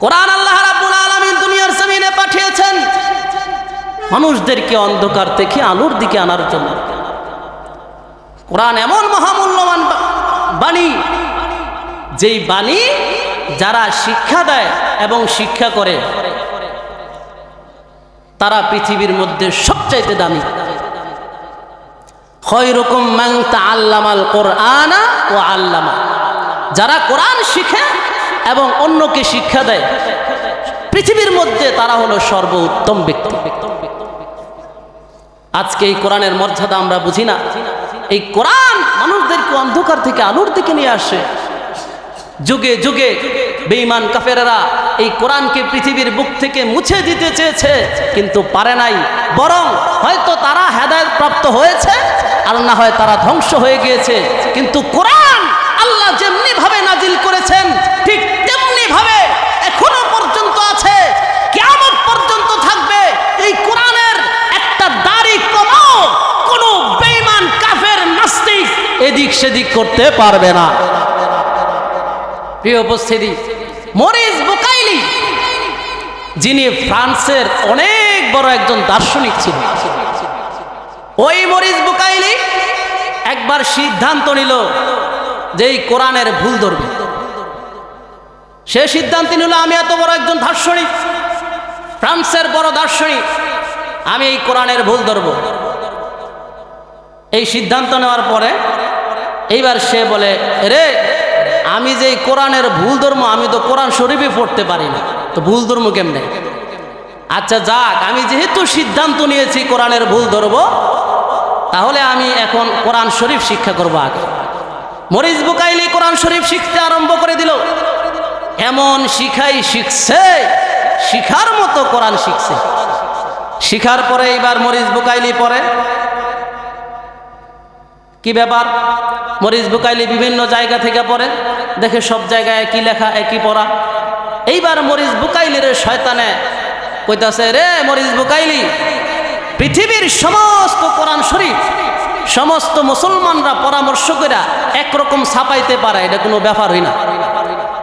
কোরআন আল্লাহ রাব্বুল আলামিন দুনিয়ার জমিনে পাঠিয়েছেন মানুষদেরকে অন্ধকার থেকে আলোর দিকে আনার জন্য। কোরআন এমন মহামূল্যবান বাণী, যেই বাণী যারা শিক্ষা দেয় এবং শিক্ষা করে তারা পৃথিবীর মধ্যে সবচাইতে দামি। খায়রুকুম মান তাআল্লামাল কোরআনা ওয়া আল্লামা, যারা কোরআন শিখে এবং অন্যকে শিক্ষা দেয় পৃথিবীর মধ্যে তারা হলো সর্বোত্তম ব্যক্তি। আজকে এই কোরআনের মর্যাদা আমরা বুঝি না। এই কোরআন মানুষদেরকে অন্ধকার থেকে আলোর দিকে নিয়ে আসে। যুগে যুগে বেঈমান কাফেররা এই কোরআনকে পৃথিবীর বুক থেকে মুছে দিতে চেয়েছে, কিন্তু পারে নাই। বরং হয়তো তারা হেদায়েত প্রাপ্ত হয়েছে, আর না হয় তারা ধ্বংস হয়ে গিয়েছে। কিন্তু কোরআন আল্লাহ যেমনি ভাবে নাজিল করেছেন ঠিক তেমনি ভাবে এখনো পর্যন্ত আছে, কিয়ামত পর্যন্ত থাকবে। এই কোরআনের একটা দাড়ি কমাও কোনো বেঈমান কাফের নাস্তিক এদিক সেদিক করতে পারবে না। প্রিয় উপস্থিতি, মরিস বুকাইলি যিনি ফ্রান্সের অনেক বড় একজন দার্শনিক ছিলেন, ওই মরিস বুকাইলি একবার সিদ্ধান্ত নিল যে এই কোরআনের ভুল ধরবে। সে সিদ্ধান্ত নিল, আমি এত বড় একজন দার্শনিক, ফ্রান্সের বড় দার্শনিক, আমি এই কোরআনের ভুল ধরব। এই সিদ্ধান্ত নেওয়ার পরে এইবার সে বলে, রে আমি যে কোরআনের ভুল ধর্ম, আমি তো কোরআন শরীফে পড়তে পারি না, তো ভুল ধর্ম কেমনে? আচ্ছা যাক, আমি যেহেতু সিদ্ধান্ত নিয়েছি কোরআনের ভুল ধরব, তাহলে আমি এখন কোরআন শরীফ শিক্ষা করবো। আগে মরিস বুকাইলি কোরআন শরীফ শিখতে আরম্ভ করে দিল। এমন শিখছে, শিখার মতো কোরআন শিখছে। শিখার পরে এইবার মরিস বুকাইলি পড়ে, কি ব্যাপার? মরিস বুকাইলি বিভিন্ন জায়গা থেকে পড়ে, দেখে সব জায়গায় একই লেখা, একই পড়া। এইবার মরিস বুকাইলির শয়তানে কইতাছে, রে মরিস বুকাইলি, পৃথিবীর সমস্ত কোরআন শরীফ সমস্ত মুসলমানরা পরামর্শ করে একরকম ছাপাইতে পারে, এটা কোনো ব্যাপার হই না।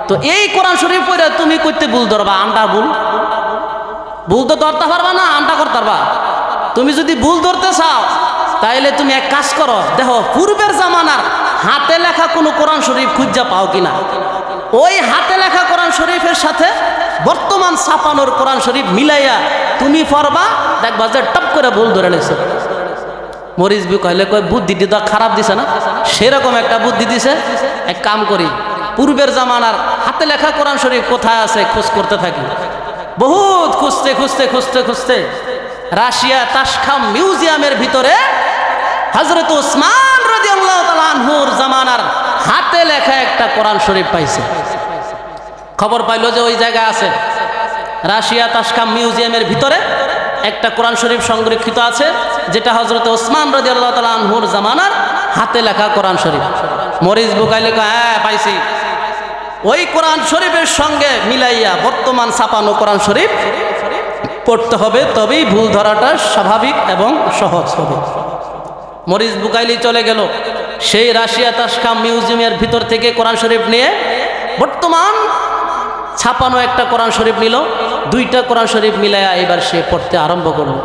তো এই কোরআন শরীফ পড়ে তুমি করতে ভুল ধরবা, আন্ডা ভুল তো ধরতে পারবা না, আন্ডা করতে পারবা। তুমি যদি ভুল ধরতে চাও তাইলে তুমি এক কাজ করো, দেখো পূর্বের জামানার হাতে লেখা কোনো কোরআন শরীফ খুঁজা পাও কিনা। ওই হাতে লেখা কোরআন শরীফের সাথে বর্তমান ছাপানোর কোরআন শরীফ মিলাইয়া তুমি পড়বা, দেখবা যে টপ করে ভুল ধরে নিছো। মরিস বুকাইলি কয়, বুদ্ধিটি তো খারাপ দিছে না? সেরকম একটা বুদ্ধি দিছে, এক কাম করি, পূর্বের জামানার হাতে লেখা কোরআন শরীফ কোথায় আছে খোঁজ করতে থাকি। বহুত খুঁজতে খুঁজতে খুঁজতে খুঁজতে রাশিয়া তাশখাম মিউজিয়ামের ভিতরে হযরত উসমান রাদিয়াল্লাহু তাআলা আনহুর জামানার হাতে লেখা একটা কোরআন শরীফ পাইছে। খবর পাইলো যে ওই জায়গায় আছে, রাশিয়া তাশখাম মিউজিয়ামের ভিতরে একটা কোরআন শরীফ সংরক্ষিত আছে, যেটা হযরত উসমান রাদিয়াল্লাহু তাআলা আনহুর জামানার হাতে লেখা কোরআন শরীফ। মরিস বুকাইলি কয়, হ্যাঁ পাইছি। ওই কোরআন শরীফের সঙ্গে মিলাইয়া বর্তমান ছাপানো কোরআন শরীফ পড়তে হবে, তবেই ভুল ধরাটা স্বাভাবিক এবং সহজ হবে। মরিস বুকাইলি চলে গেল, সেই রাশিয়া তাশখাম মিউজিয়ামের ভিতর থেকে কোরআন শরীফ নিয়ে বর্তমান ছাপানো একটা কোরআন শরীফ নিল, দুইটা কোরআন শরীফ মিলাইয়া এবার সে পড়তে আরম্ভ করল।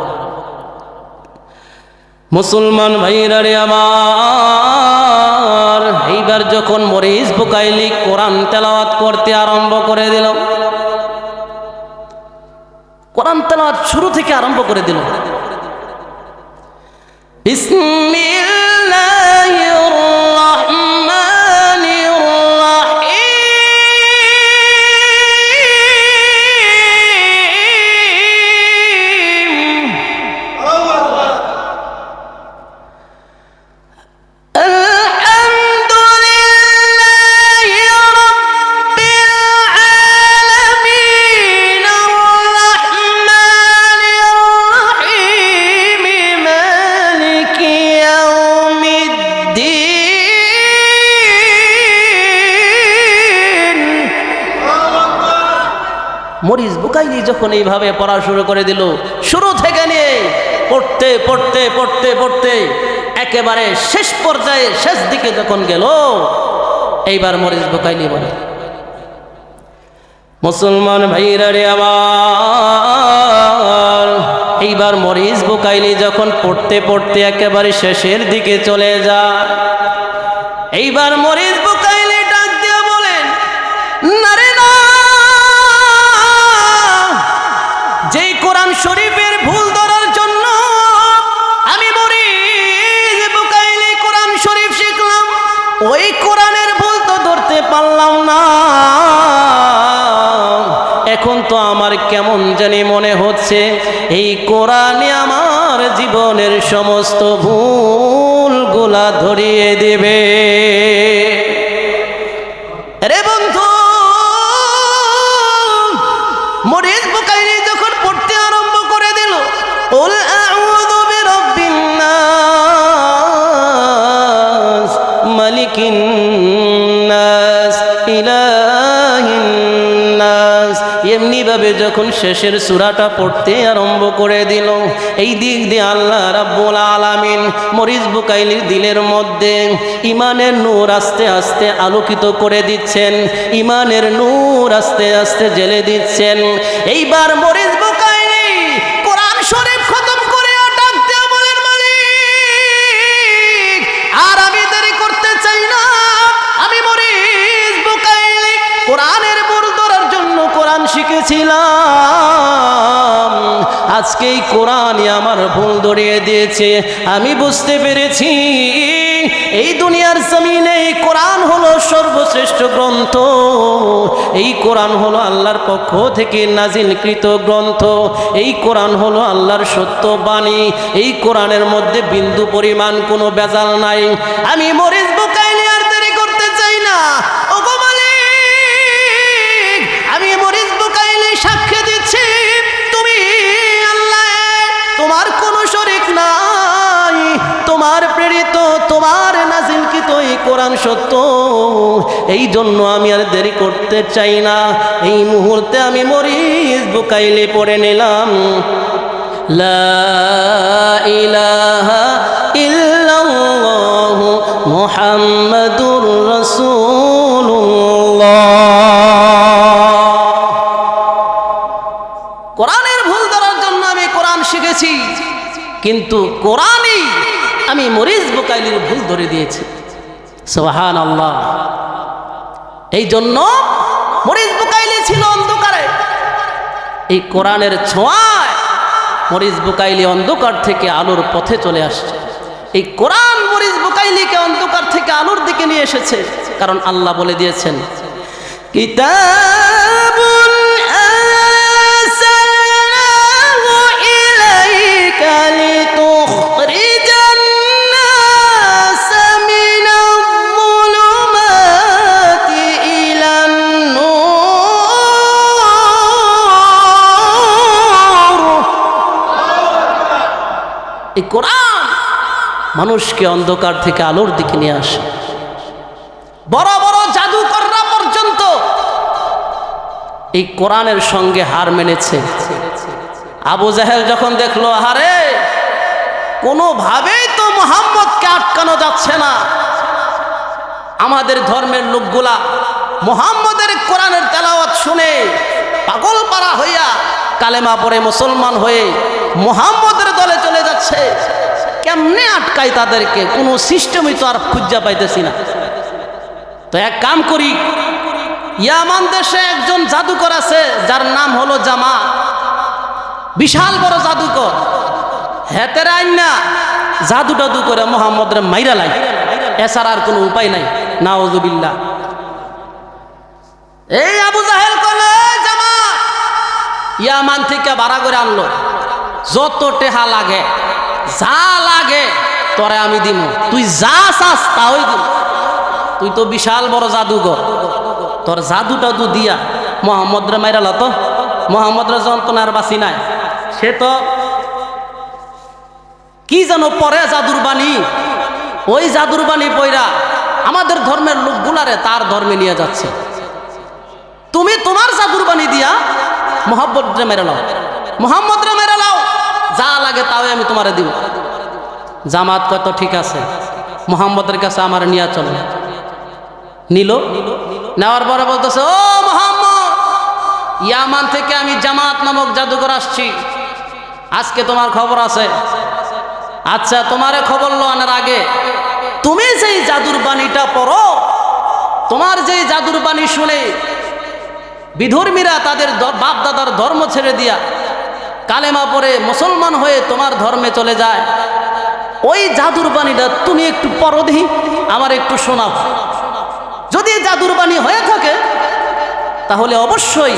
মুসলমান ভাইরা রে আমার, এইবার যখন মরিস বুকাইলি কোরআন তেলাওয়াত করতে আরম্ভ করে দিল, কোরআন তেলাওয়াত শুরু থেকে আরম্ভ করে দিল। বিসমিল্লাহির রাহমানির রাহিম। আলহামদুলিল্লাহি রাব্বিল আলামিন আর-রাহমানির রাহিম মালিকি ইয়াউমিদ্দিন। মরিস বুকাইলি যখন এইভাবে পড়া শুরু করে দিল, শুরু থেকে নিয়ে পড়তে পড়তে পড়তে পড়তে একেবারে শেষ পর্যায়ে শেষ দিকে যখন গেল, এইবার মরিস বুকাইলি বলে, মুসলমান ভাইরা রে আমার, এইবার মরিস বুকাইলি যখন পড়তে পড়তে একেবারে শেষের দিকে চলে যায়, এইবার মরিস বুকাইলি ডাক দিয়ে বলেন, না রে না, যেই কোরআন শরীফের ভুল ধরার জন্য আমি মরিস বুকাইলি কোরআন শরীফ শিখলাম, ওই কোরআনের ভুল তো ধরতে পারলাম না। এখন তো আমার কেমন জানি মনে হচ্ছে এই কোরআনে আমার জীবনের সমস্ত ভুলগুলা ধরিয়ে দেবে। রে বন্ধু, মরিস বুকাইলি যখন পড়তে আরম্ভ করে দিল, কুল আউযু বিরাব্বিন নাস মালিকিন নাস ইলাহিন নাস, এমনি ভাবে যখন শেষের সূরাটা পড়তে আরম্ভ করে দিল, এই দিক দিয়ে আল্লাহ রাব্বুল আলামিন মরিস বুকাইলির দিলের মধ্যে ইমানের নূর আস্তে আস্তে আলোকিত করে দিচ্ছেন, ইমানের নূর আস্তে আস্তে জ্বেলে দিচ্ছেন। এইবার মরিস বুকাইলি কোরআন শরীফ খতম করে ডাক দিয়ে বলেন, মালিক, আর আমি দেরি করতে চাই না, আমি মরিস বুকাইলি কোরআনের ভুল ধরার জন্য কোরআন শিখেছিলাম, আজকে এই কোরআনই আমার ভুল ধরিয়ে দিয়েছে। আমি বুঝতে পেরেছি এই দুনিয়ার জমিনে এই কোরআন হলো সর্বশ্রেষ্ঠ গ্রন্থ, এই কোরআন হলো আল্লাহর পক্ষ থেকে নাজিলকৃত গ্রন্থ, এই কোরআন হলো আল্লাহর সত্য বাণী, এই কোরআনের মধ্যে বিন্দু পরিমাণ কোনো ভেজাল নাই। আমি মরিস বুকাইলি আর দেরি করতে চাই না, ওগো মালিক, আমি মরিস বুকাইলি সাক্ষ্য দিচ্ছি তুমি আল্লাহ, তোমার কোনো শরীক নাই, তোমার প্রেরিত, তোমার কোরআন সত্য। এই জন্য আমি আর দেরি করতে চাই না, এই মুহূর্তে আমি মরিচ বুকাইলে পড়ে নিলাম লা ইলাহা ইল্লাল্লাহু মুহাম্মাদুর রাসূলুল্লাহ। কোরআনের ভুল ধরার জন্য আমি কোরআন শিখেছি, কিন্তু কোরআনই আমি মরিচ বুকাইলির ভুল ধরে দিয়েছি। সুবহানাল্লাহ। এই জন্য মরিচ বুকাইলি ছিল অন্ধকারে, এই কোরআনের ছোঁয়ায় মরিচ বুকাইলি অন্ধকার থেকে আলোর পথে চলে আসছে। এই কোরআন মরিচ বুকাইলিকে অন্ধকার থেকে আলোর দিকে নিয়ে এসেছে, কারণ আল্লাহ বলে দিয়েছেন কিতাবুন আরসালনাহু ইলাইকা লিতুখরিজান নাস মিনাজ-যুলুমাতি ইলান-নূর। এই কোরআন মানুষকে অন্ধকার থেকে আলোর দিকে নিয়ে আসে। বড় বড় জাদুকররা পর্যন্ত এই কোরআনের সঙ্গে হার মেনেছে। আবু জাহেল যখন দেখলো হারে কোনোভাবেই তো মুহাম্মদকে আটকানো যাচ্ছে না, আমাদের ধর্মের লোকগুলা মুহাম্মদের কোরআনের তেলাওয়াত শুনে পাগল পারা হইয়া কালেমা পড়ে মুসলমান হয়ে মুহাম্মদের দলে চলে যাচ্ছে, কেমনে আটকাই তাদেরকে? কোনো সিস্টেমই তো আর খুঁজা পাইতেছি না। তো এক কাম করি, ইয়ামান দেশে একজন জাদুকর আছে যার নাম হলো জামা, বিশাল বড় জাদুকর। হেতের আইন না জাদু টাদু করে মুহাম্মদের মাইরা লাই, এছাড়া আর কোনো উপায় নাই। নাউজুবিল্লাহ। এই আবু জাহেল কলে জামা ইয়ামান থেকে ভাড়া করে আনলো, যত টেহা লাগে যা লাগে তোরে আমি দিব, তুই যা চাস তাই দিব। তুই তো বিশাল বড় জাদুঘর, তোর জাদু টাদু দিয়া মোহাম্মদরে মাইরাল। তো মোহাম্মদরে যন্ত্রণার বাসি নাই, সে তো কি যেন পরে জাদুর বাণী, ওই জাদুর বাণী পয়রা আমাদের ধর্মের লোকগুলারে তার ধর্মে নিয়ে যাচ্ছে। তুমি তোমার জাদুর বাণী দিয়া মোহাম্মদরে মেরে লাও, মোহাম্মদরে মেরে লাও, যা লাগে তাও আমি তোমারে দিব। জামাত কত ঠিক আছে, মোহাম্মদের কাছে আমার নিয়ে চলো। নিল, নেওয়ার পরে বলতেছে ও মোহাম্মদ, ইয়ামান থেকে আমি জামাত নামক জাদুকর আসছি, আজকে তোমার খবর আছে। আচ্ছা, তোমারে খবর লো আনার আগে তুমি যেই জাদুর বাণীটা পড়ো, তোমার যেই জাদুর বাণী শুনে বিধর্মীরা তাদের বাপ দাদার ধর্ম ছেড়ে দিয়া কালেমা পড়ে মুসলমান হয়ে তোমার ধর্মে চলে যায়, ওই জাদুর বাণীটা তুমি একটু পড়ো দেখি, আমার একটু শোনাও। যদি জাদুর বাণী হয়ে থাকে তাহলে অবশ্যই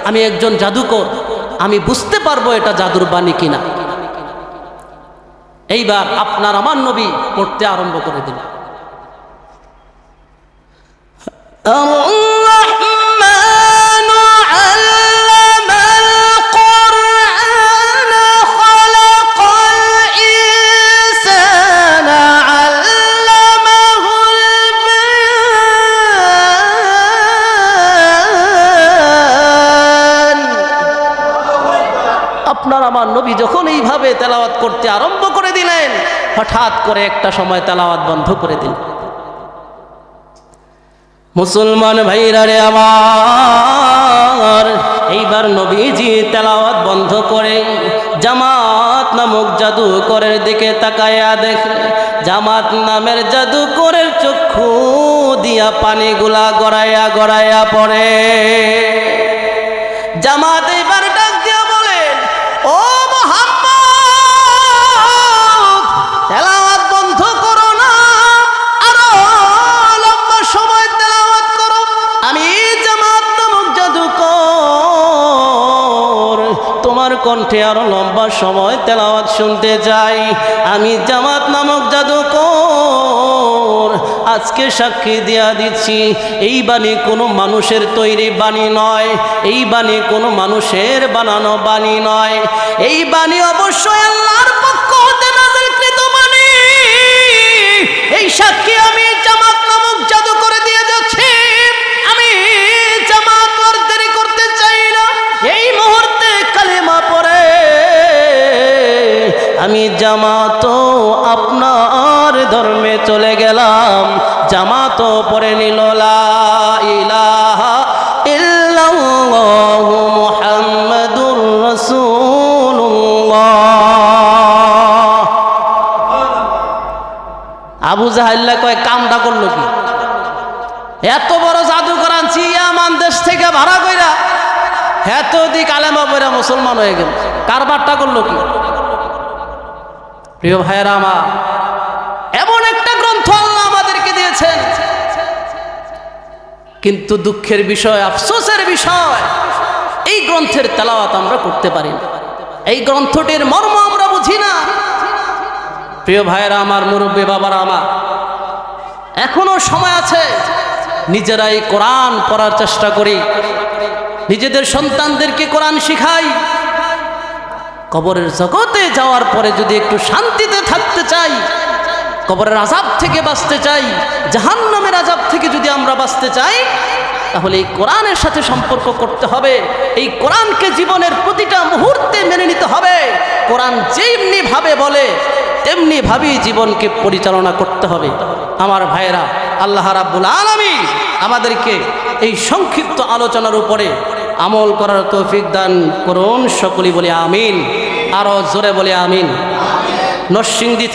আমি একজন জাদুকর, আমি বুঝতে পারবো এটা জাদুর বাণী কিনা। এইবার আপনার আমার নবী পড়তে আরম্ভ করে দিল। আপনার আমার নবী যখন এইভাবে তেলাওয়াত করতে আরম্ভ করে দিলেন, হঠাৎ করে একটা সময় তেলাওয়াত বন্ধ করে দিল। মুসলমান ভাইরা রে আমার, এইবার নবীজি তেলাওয়াত বন্ধ করে জামাত নামক জাদুকরের দিকে তাকায়া দেখে, জামাত নামের জাদুকরের চক্ষু দিয়া পানিগুলা গড়াইয়া গড়াইয়া পড়ে। জামাত এইবার ডাক দিয়া বলেন, ও মুহাম্মদ, তেলাওয়াত বন্ধ করো না, আরো লম্বা সময় তেলাওয়াত করো। আমি জামাত নামক জাদুকর, তোমার কণ্ঠে আরো লম্বা সময় তেলাওয়াত শুনতে চাই। আমি জামাত নামক জাদুকর আজকে সাক্ষী দিয়া দিচ্ছি, এই বাণী কোনো মানুষের তৈরি বাণী নয়, এই বাণী কোনো মানুষের বানানো বাণী নয়, এই বাণী অবশ্যই আল্লাহর পক্ষ হতে নাযিলকৃত বাণী। এই সাক্ষী আমি জামাত আমি জামাতও আপনার ধর্মে চলে গেলাম। জামাতও পড়ে নিল লা ইলাহা ইল্লাল্লাহু মুহাম্মাদুর রাসূলুল্লাহ। আবু জাহেল কয় কামটা করলো কি? এত বড় জাদুকর আনছি ইয়ামান দেশ থেকে ভাড়া কইরা, এত দিক আলেমা পড়া মুসলমান হয়ে গেল, কারবারটা করলো কি? প্রিয় ভাইয়েরা আমার, এমন একটা গ্রন্থ আল্লাহ আমাদেরকে দিয়েছেন, কিন্তু দুঃখের বিষয়, আফসোসের বিষয়, এই গ্রন্থের তেলাওয়াত আমরা করতে পারি না, এই গ্রন্থটির মর্ম আমরা বুঝি না। প্রিয় ভাইয়েরা আমার, মুরব্বী বাবারা আমার, এখনো সময় আছে, নিজেরাই কোরআন পড়ার চেষ্টা করি, নিজেদের সন্তানদেরকে কোরআন শিখাই। কবরের জগতে যাওয়ার পরে যদি একটু শান্তিতে থাকতে চাই, কবরের আযাব থেকে বাঁচতে চাই, জাহান্নামের আযাব থেকে যদি আমরা বাঁচতে চাই, তাহলে এই কোরআনের সাথে সম্পর্ক করতে হবে, এই কোরআনকে জীবনের প্রতিটা মুহূর্তে মেনে নিতে হবে। কোরআন যেমনি ভাবে বলে তেমনি ভাবেই জীবনকে পরিচালনা করতে হবে। আমার ভাইয়েরা, আল্লাহ রাব্বুল আলামিন আমাদেরকে এই সংক্ষিপ্ত আলোচনার উপরে আমল করার তৌফিক দান করুন। সকলেই বলে আমিন, আরো জোরে বলে আমিন। নরসিংদী থেকে